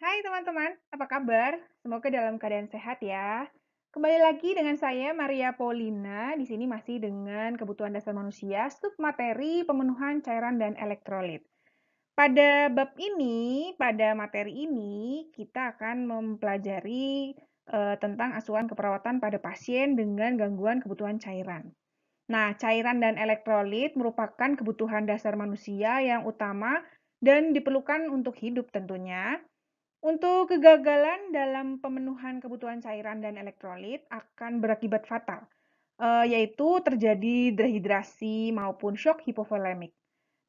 Hai teman-teman, apa kabar? Semoga dalam keadaan sehat ya. Kembali lagi dengan saya Maria Paulina. Di sini masih dengan kebutuhan dasar manusia, submateri pemenuhan cairan dan elektrolit. Pada materi ini kita akan mempelajari tentang asuhan keperawatan pada pasien dengan gangguan kebutuhan cairan. Nah, cairan dan elektrolit merupakan kebutuhan dasar manusia yang utama dan diperlukan untuk hidup tentunya. Untuk kegagalan dalam pemenuhan kebutuhan cairan dan elektrolit akan berakibat fatal, yaitu terjadi dehidrasi maupun shock hipovolemik.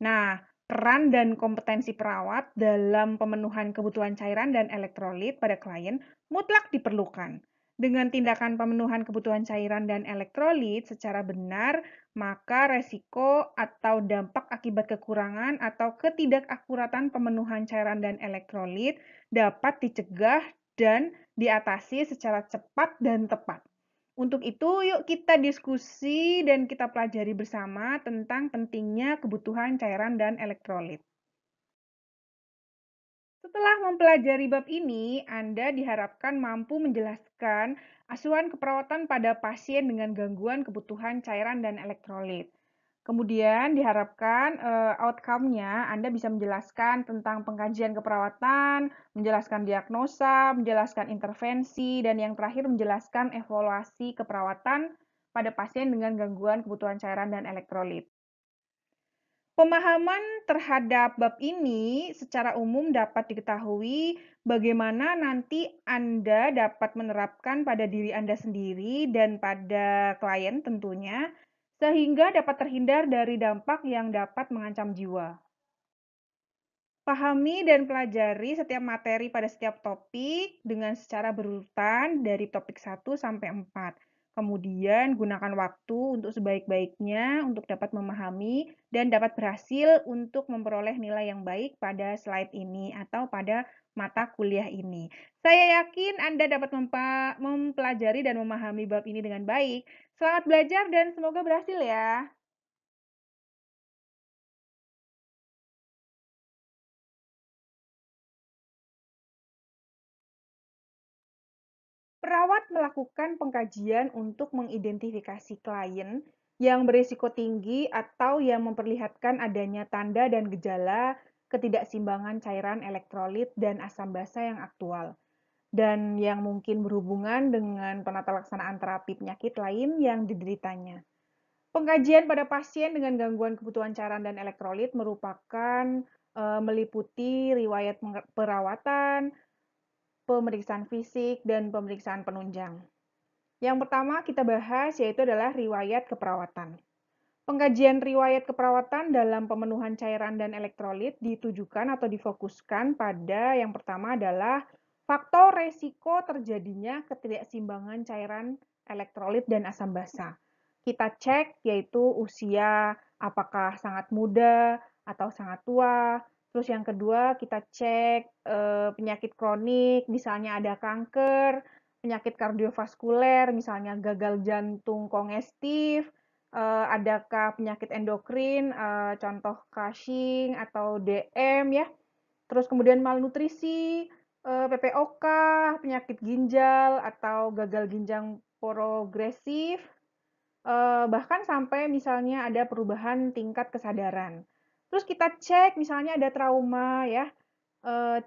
Nah, peran dan kompetensi perawat dalam pemenuhan kebutuhan cairan dan elektrolit pada klien mutlak diperlukan. Dengan tindakan pemenuhan kebutuhan cairan dan elektrolit secara benar, maka resiko atau dampak akibat kekurangan atau ketidakakuratan pemenuhan cairan dan elektrolit dapat dicegah dan diatasi secara cepat dan tepat. Untuk itu, yuk kita diskusi dan kita pelajari bersama tentang pentingnya kebutuhan cairan dan elektrolit. Setelah mempelajari bab ini, Anda diharapkan mampu menjelaskan asuhan keperawatan pada pasien dengan gangguan kebutuhan cairan dan elektrolit. Kemudian diharapkan outcome-nya Anda bisa menjelaskan tentang pengkajian keperawatan, menjelaskan diagnosa, menjelaskan intervensi, dan yang terakhir menjelaskan evaluasi keperawatan pada pasien dengan gangguan kebutuhan cairan dan elektrolit. Pemahaman terhadap bab ini secara umum dapat diketahui bagaimana nanti Anda dapat menerapkan pada diri Anda sendiri dan pada klien tentunya, sehingga dapat terhindar dari dampak yang dapat mengancam jiwa. Pahami dan pelajari setiap materi pada setiap topik dengan secara berurutan dari topik 1 sampai 4. Kemudian gunakan waktu untuk sebaik-baiknya untuk dapat memahami dan dapat berhasil untuk memperoleh nilai yang baik pada slide ini atau pada mata kuliah ini. Saya yakin Anda dapat mempelajari dan memahami bab ini dengan baik. Selamat belajar dan semoga berhasil ya. Perawat melakukan pengkajian untuk mengidentifikasi klien yang berisiko tinggi atau yang memperlihatkan adanya tanda dan gejala ketidakseimbangan cairan elektrolit dan asam basa yang aktual, dan yang mungkin berhubungan dengan penata laksanaan terapi penyakit lain yang dideritanya. Pengkajian pada pasien dengan gangguan kebutuhan cairan dan elektrolit merupakan meliputi riwayat perawatan, pemeriksaan fisik, dan pemeriksaan penunjang. Yang pertama kita bahas yaitu adalah riwayat keperawatan. Pengkajian riwayat keperawatan dalam pemenuhan cairan dan elektrolit ditujukan atau difokuskan pada yang pertama adalah faktor resiko terjadinya ketidakseimbangan cairan elektrolit dan asam basa. Kita cek yaitu usia, apakah sangat muda atau sangat tua. Terus yang kedua kita cek penyakit kronik, misalnya ada kanker, penyakit kardiovaskuler, misalnya gagal jantung kongestif, adakah penyakit endokrin, contoh Cushing atau DM ya. Terus kemudian malnutrisi, PPOK, penyakit ginjal atau gagal ginjal progresif, bahkan sampai misalnya ada perubahan tingkat kesadaran. Terus kita cek misalnya ada trauma ya,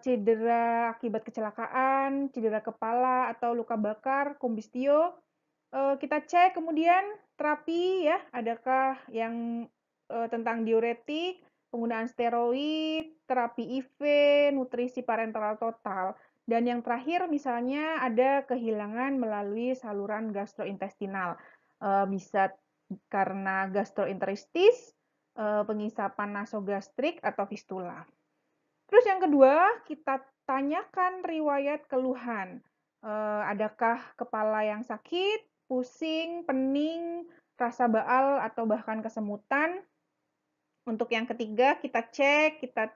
cedera akibat kecelakaan, cedera kepala atau luka bakar, kombistio. Kita cek kemudian terapi ya, adakah yang tentang diuretik, penggunaan steroid, terapi IV, nutrisi parenteral total. Dan yang terakhir misalnya ada kehilangan melalui saluran gastrointestinal. Bisa karena gastroenteritis, pengisapan nasogastrik atau fistula. Terus yang kedua, kita tanyakan riwayat keluhan. Adakah kepala yang sakit, pusing, pening, rasa baal, atau bahkan kesemutan? Untuk yang ketiga, kita cek, kita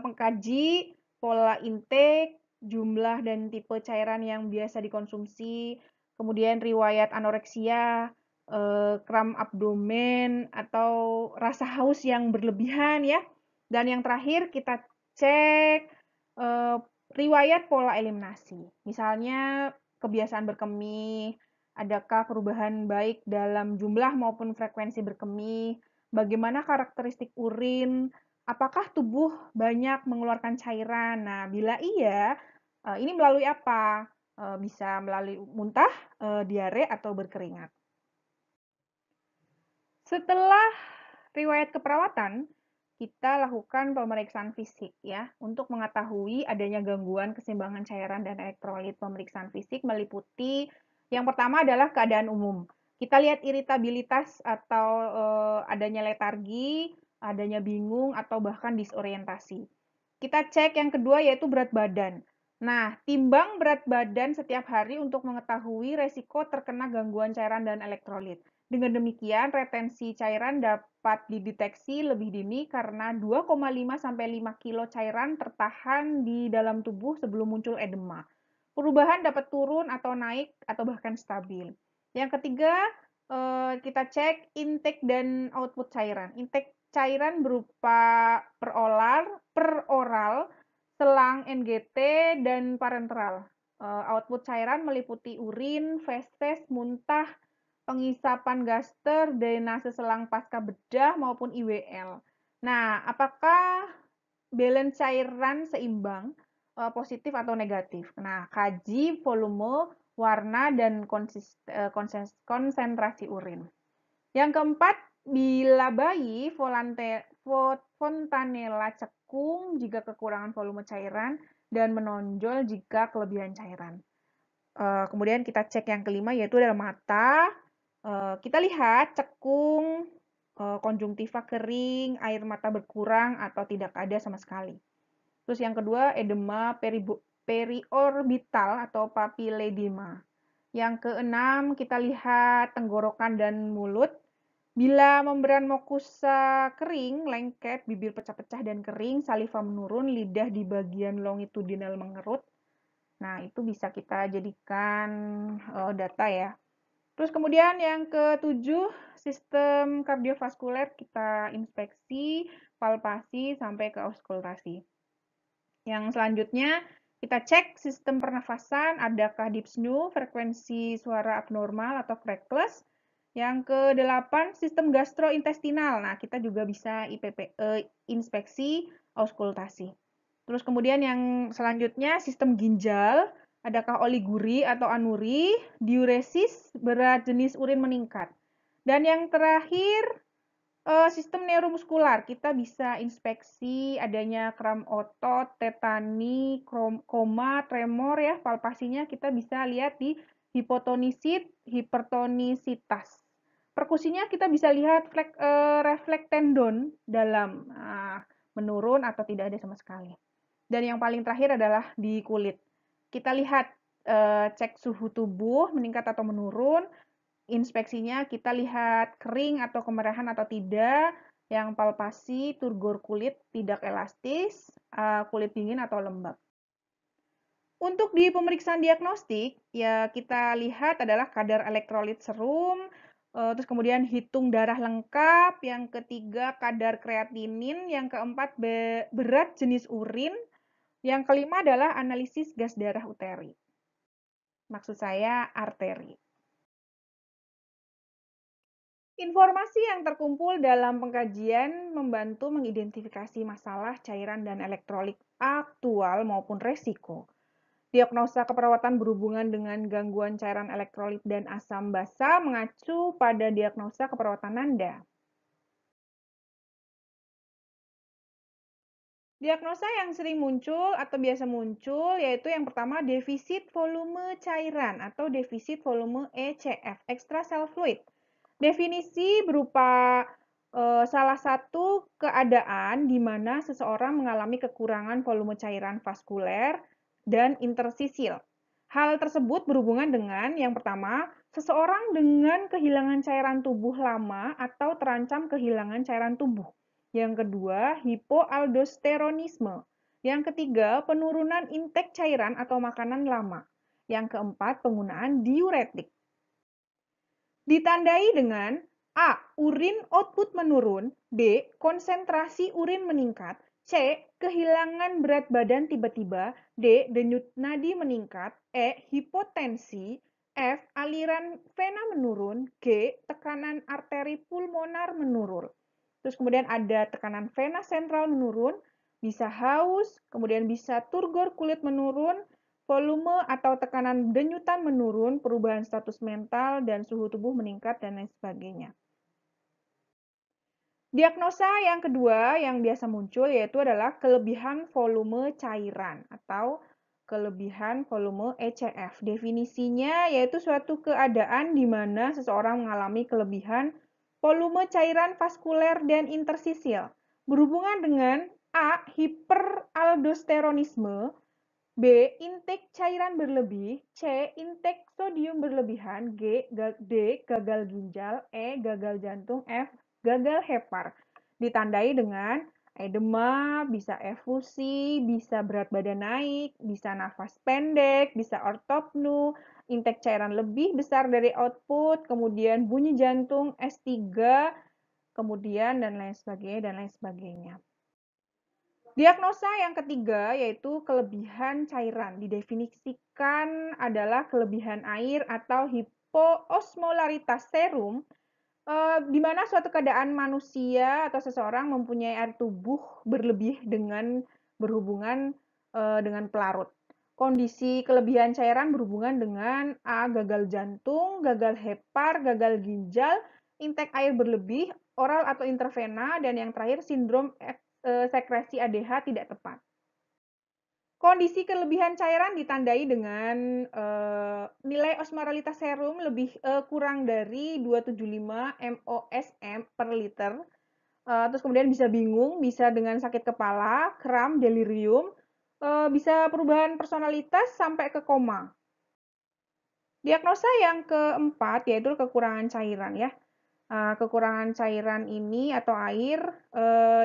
pengkaji pola intake, jumlah dan tipe cairan yang biasa dikonsumsi, kemudian riwayat anoreksia, kram abdomen, atau rasa haus yang berlebihan ya. Dan yang terakhir kita cek riwayat pola eliminasi. Misalnya kebiasaan berkemih, adakah perubahan baik dalam jumlah maupun frekuensi berkemih, bagaimana karakteristik urin, apakah tubuh banyak mengeluarkan cairan. Nah, bila iya, ini melalui apa? Bisa melalui muntah, diare, atau berkeringat. Setelah riwayat keperawatan, kita lakukan pemeriksaan fisik ya untuk mengetahui adanya gangguan keseimbangan cairan dan elektrolit. Pemeriksaan fisik meliputi yang pertama adalah keadaan umum. Kita lihat iritabilitas atau adanya letargi, adanya bingung atau bahkan disorientasi. Kita cek yang kedua yaitu berat badan. Nah, timbang berat badan setiap hari untuk mengetahui resiko terkena gangguan cairan dan elektrolit. Dengan demikian, retensi cairan dapat dideteksi lebih dini karena 2,5 sampai 5 kilo cairan tertahan di dalam tubuh sebelum muncul edema. Perubahan dapat turun atau naik atau bahkan stabil. Yang ketiga, kita cek intake dan output cairan. Intake cairan berupa peroral, selang NGT, dan parenteral. Output cairan meliputi urin, feses, muntah, pengisapan gaster, drainase selang pasca bedah, maupun IWL. Nah, apakah balance cairan seimbang, positif atau negatif? Nah, kaji volume, warna, dan konsentrasi urin. Yang keempat, bila bayi fontanella cekung jika kekurangan volume cairan dan menonjol jika kelebihan cairan. Kemudian kita cek yang kelima yaitu adalah mata. Kita lihat cekung, konjungtiva kering, air mata berkurang atau tidak ada sama sekali. Terus yang kedua, edema periorbital atau papiledema. Yang keenam, kita lihat tenggorokan dan mulut. Bila membran mukosa kering, lengket, bibir pecah-pecah dan kering, saliva menurun, lidah di bagian longitudinal mengerut. Nah, itu bisa kita jadikan data ya. Terus kemudian yang ketujuh, sistem kardiovaskuler kita inspeksi, palpasi, sampai ke auskultasi. Yang selanjutnya, kita cek sistem pernafasan, adakah dyspnea, frekuensi suara abnormal atau crackless. Yang kedelapan, sistem gastrointestinal. Nah, kita juga bisa inspeksi auskultasi. Terus kemudian yang selanjutnya, sistem ginjal, adakah oliguri atau anuri, diuresis, berat jenis urin meningkat. Dan yang terakhir, sistem neuromuskular, kita bisa inspeksi adanya kram otot, tetani, koma, tremor ya, palpasinya kita bisa lihat di hipotonisit, hipertonisitas. Perkusinya kita bisa lihat refleks tendon dalam menurun atau tidak ada sama sekali. Dan yang paling terakhir adalah di kulit. Kita lihat cek suhu tubuh meningkat atau menurun. Inspeksinya kita lihat kering atau kemerahan atau tidak, yang palpasi, turgor kulit tidak elastis, kulit dingin atau lembab. Untuk di pemeriksaan diagnostik, ya kita lihat adalah kadar elektrolit serum, terus kemudian hitung darah lengkap, yang ketiga kadar kreatinin, yang keempat berat jenis urin, yang kelima adalah analisis gas darah uteri. Maksud saya arteri. Informasi yang terkumpul dalam pengkajian membantu mengidentifikasi masalah cairan dan elektrolit aktual maupun resiko. Diagnosa keperawatan berhubungan dengan gangguan cairan elektrolit dan asam basa mengacu pada diagnosa keperawatan Anda. Diagnosa yang sering muncul atau biasa muncul yaitu yang pertama defisit volume cairan atau defisit volume ECF, extra cell fluid. Definisi berupa salah satu keadaan di mana seseorang mengalami kekurangan volume cairan vaskuler dan intersisil. Hal tersebut berhubungan dengan yang pertama, seseorang dengan kehilangan cairan tubuh lama atau terancam kehilangan cairan tubuh. Yang kedua, hipoaldosteronisme. Yang ketiga, penurunan intake cairan atau makanan lama. Yang keempat, penggunaan diuretik. Ditandai dengan A. Urin output menurun, B. Konsentrasi urin meningkat, C. Kehilangan berat badan tiba-tiba. D. Denyut nadi meningkat. E. Hipotensi. F. Aliran vena menurun. G. Tekanan arteri pulmonar menurun. Terus kemudian ada tekanan vena sentral menurun, bisa haus, kemudian bisa turgor kulit menurun, volume atau tekanan denyutan menurun, perubahan status mental dan suhu tubuh meningkat, dan lain sebagainya. Diagnosa yang kedua yang biasa muncul yaitu adalah kelebihan volume cairan atau kelebihan volume ECF. Definisinya yaitu suatu keadaan di mana seseorang mengalami kelebihan volume cairan vaskuler dan intersisil berhubungan dengan A. Hiperaldosteronisme, B. Intake cairan berlebih, C. Intake sodium berlebihan, D. Gagal ginjal, E. Gagal jantung, F. Gagal hepar. Ditandai dengan edema, bisa efusi, bisa berat badan naik, bisa nafas pendek, bisa ortopnu, intake cairan lebih besar dari output, kemudian bunyi jantung S3, kemudian dan lain sebagainya, dan lain sebagainya. Diagnosa yang ketiga yaitu kelebihan cairan. Didefinisikan adalah kelebihan air atau hipoosmolaritas serum, di mana suatu keadaan manusia atau seseorang mempunyai air tubuh berlebih dengan berhubungan dengan pelarut. Kondisi kelebihan cairan berhubungan dengan A. Gagal jantung, gagal hepar, gagal ginjal, intake air berlebih, oral atau intravena, dan yang terakhir sindrom sekresi ADH tidak tepat. Kondisi kelebihan cairan ditandai dengan nilai osmolaritas serum kurang dari 275 mOSM per liter. Terus kemudian bisa bingung, bisa dengan sakit kepala, kram, delirium, bisa perubahan personalitas sampai ke koma. Diagnosa yang keempat yaitu kekurangan cairan ya. Kekurangan cairan ini atau air,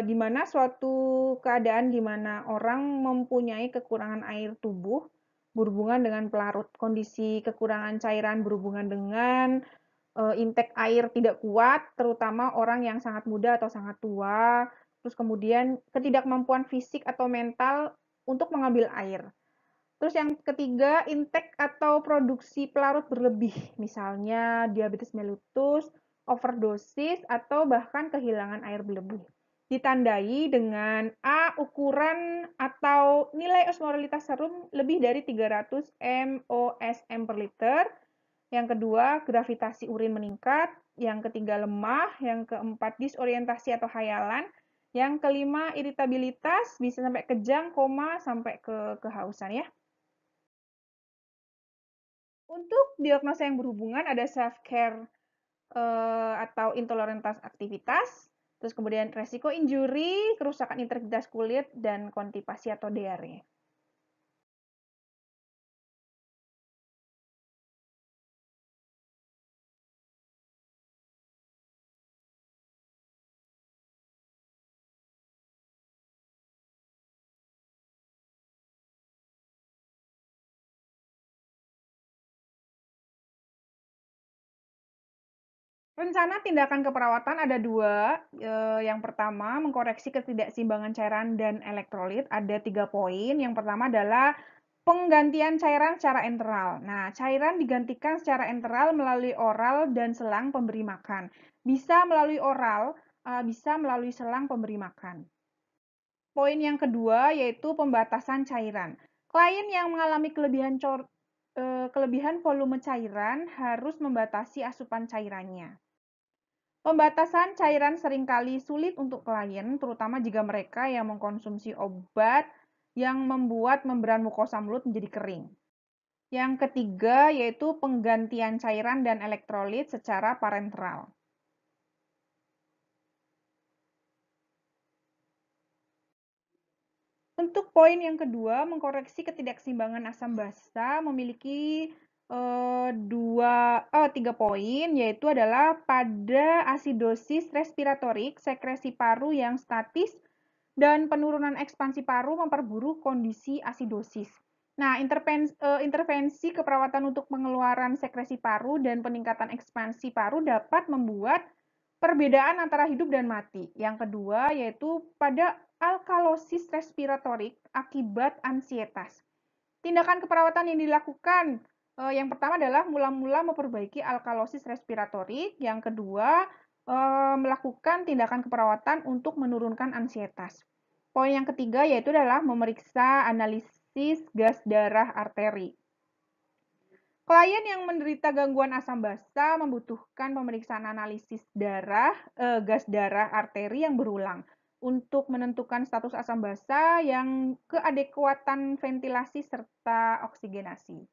di mana suatu keadaan di mana orang mempunyai kekurangan air tubuh berhubungan dengan pelarut. Kondisi kekurangan cairan berhubungan dengan intake air tidak kuat, terutama orang yang sangat muda atau sangat tua. Terus kemudian ketidakmampuan fisik atau mental untuk mengambil air. Terus yang ketiga, intake atau produksi pelarut berlebih, misalnya diabetes mellitus, overdosis, atau bahkan kehilangan air berlebih. Ditandai dengan A. Ukuran atau nilai osmolaritas serum lebih dari 300 mOSM per liter. Yang kedua, gravitasi urin meningkat. Yang ketiga, lemah. Yang keempat, disorientasi atau hayalan. Yang kelima, iritabilitas, bisa sampai kejang, koma, sampai ke kehausan ya. Untuk diagnosa yang berhubungan ada self-care atau intolerantas aktivitas, terus kemudian resiko injury, kerusakan integritas kulit, dan konstipasi atau diare. Rencana tindakan keperawatan ada dua. Yang pertama, mengkoreksi ketidakseimbangan cairan dan elektrolit. Ada 3 poin. Yang pertama adalah penggantian cairan secara enteral. Nah, cairan digantikan secara enteral melalui oral dan selang pemberi makan. Bisa melalui oral, bisa melalui selang pemberi makan. Poin yang kedua yaitu pembatasan cairan. Klien yang mengalami kelebihan volume cairan harus membatasi asupan cairannya. Pembatasan cairan seringkali sulit untuk klien, terutama jika mereka yang mengkonsumsi obat yang membuat membran mukosa mulut menjadi kering. Yang ketiga yaitu penggantian cairan dan elektrolit secara parenteral. Untuk poin yang kedua, mengkoreksi ketidakseimbangan asam basa memiliki 3 poin, yaitu adalah pada asidosis respiratorik, sekresi paru yang statis, dan penurunan ekspansi paru memperburuk kondisi asidosis. Nah, intervensi keperawatan untuk pengeluaran sekresi paru dan peningkatan ekspansi paru dapat membuat perbedaan antara hidup dan mati. Yang kedua yaitu pada alkalosis respiratorik akibat ansietas. Tindakan keperawatan yang dilakukan, yang pertama adalah mula-mula memperbaiki alkalosis respiratorik, yang kedua melakukan tindakan keperawatan untuk menurunkan ansietas. Poin yang ketiga yaitu adalah memeriksa analisis gas darah arteri. Klien yang menderita gangguan asam basa membutuhkan pemeriksaan analisis gas darah arteri yang berulang untuk menentukan status asam basa yang keadekuatan ventilasi serta oksigenasi.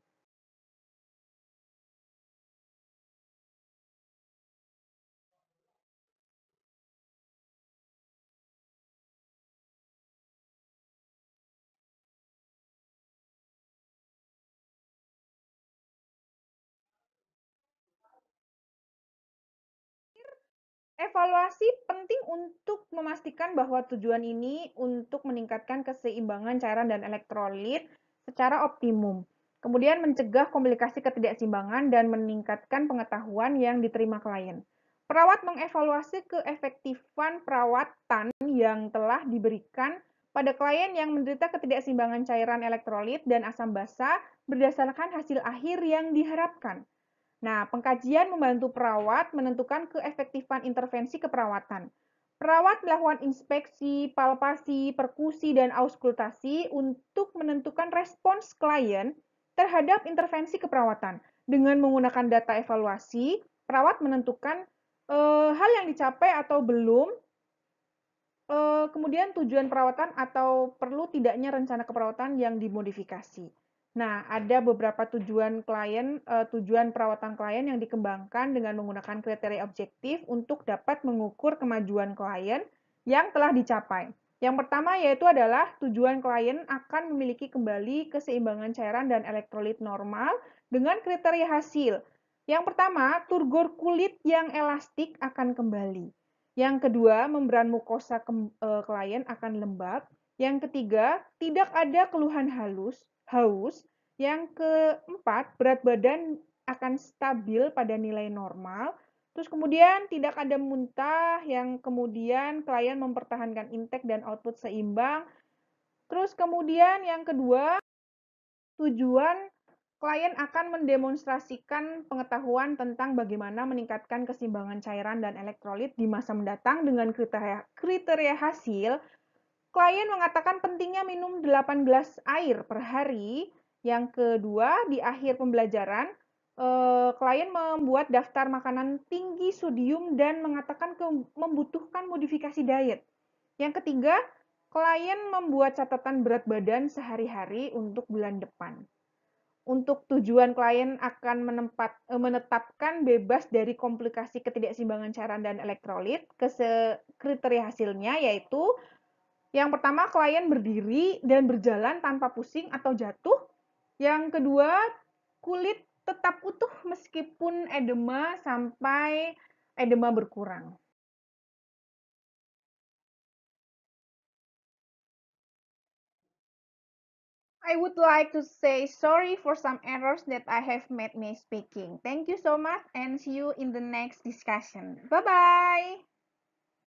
Evaluasi penting untuk memastikan bahwa tujuan ini untuk meningkatkan keseimbangan cairan dan elektrolit secara optimum. Kemudian mencegah komplikasi ketidakseimbangan dan meningkatkan pengetahuan yang diterima klien. Perawat mengevaluasi keefektifan perawatan yang telah diberikan pada klien yang menderita ketidakseimbangan cairan elektrolit dan asam basa berdasarkan hasil akhir yang diharapkan. Nah, pengkajian membantu perawat menentukan keefektifan intervensi keperawatan. Perawat melakukan inspeksi, palpasi, perkusi, dan auskultasi untuk menentukan respons klien terhadap intervensi keperawatan. Dengan menggunakan data evaluasi, perawat menentukan hal yang dicapai atau belum, kemudian tujuan perawatan atau perlu tidaknya rencana keperawatan yang dimodifikasi. Nah, ada beberapa tujuan perawatan klien yang dikembangkan dengan menggunakan kriteria objektif untuk dapat mengukur kemajuan klien yang telah dicapai. Yang pertama yaitu adalah tujuan klien akan memiliki kembali keseimbangan cairan dan elektrolit normal dengan kriteria hasil. Yang pertama, turgor kulit yang elastik akan kembali. Yang kedua, membran mukosa klien akan lembab. Yang ketiga, tidak ada keluhan haus. Yang keempat, berat badan akan stabil pada nilai normal. Terus kemudian tidak ada muntah, yang kemudian klien mempertahankan intake dan output seimbang. Terus kemudian yang kedua, tujuan klien akan mendemonstrasikan pengetahuan tentang bagaimana meningkatkan keseimbangan cairan dan elektrolit di masa mendatang dengan kriteria hasil. Klien mengatakan pentingnya minum 8 gelas air per hari. Yang kedua, di akhir pembelajaran, klien membuat daftar makanan tinggi sodium dan mengatakan membutuhkan modifikasi diet. Yang ketiga, klien membuat catatan berat badan sehari-hari untuk bulan depan. Untuk tujuan klien akan menetapkan bebas dari komplikasi ketidakseimbangan cairan dan elektrolit. Kriteria hasilnya yaitu yang pertama, klien berdiri dan berjalan tanpa pusing atau jatuh. Yang kedua, kulit tetap utuh meskipun edema sampai edema berkurang. I would like to say sorry for some errors that I have made me speaking. Thank you so much and see you in the next discussion. Bye-bye.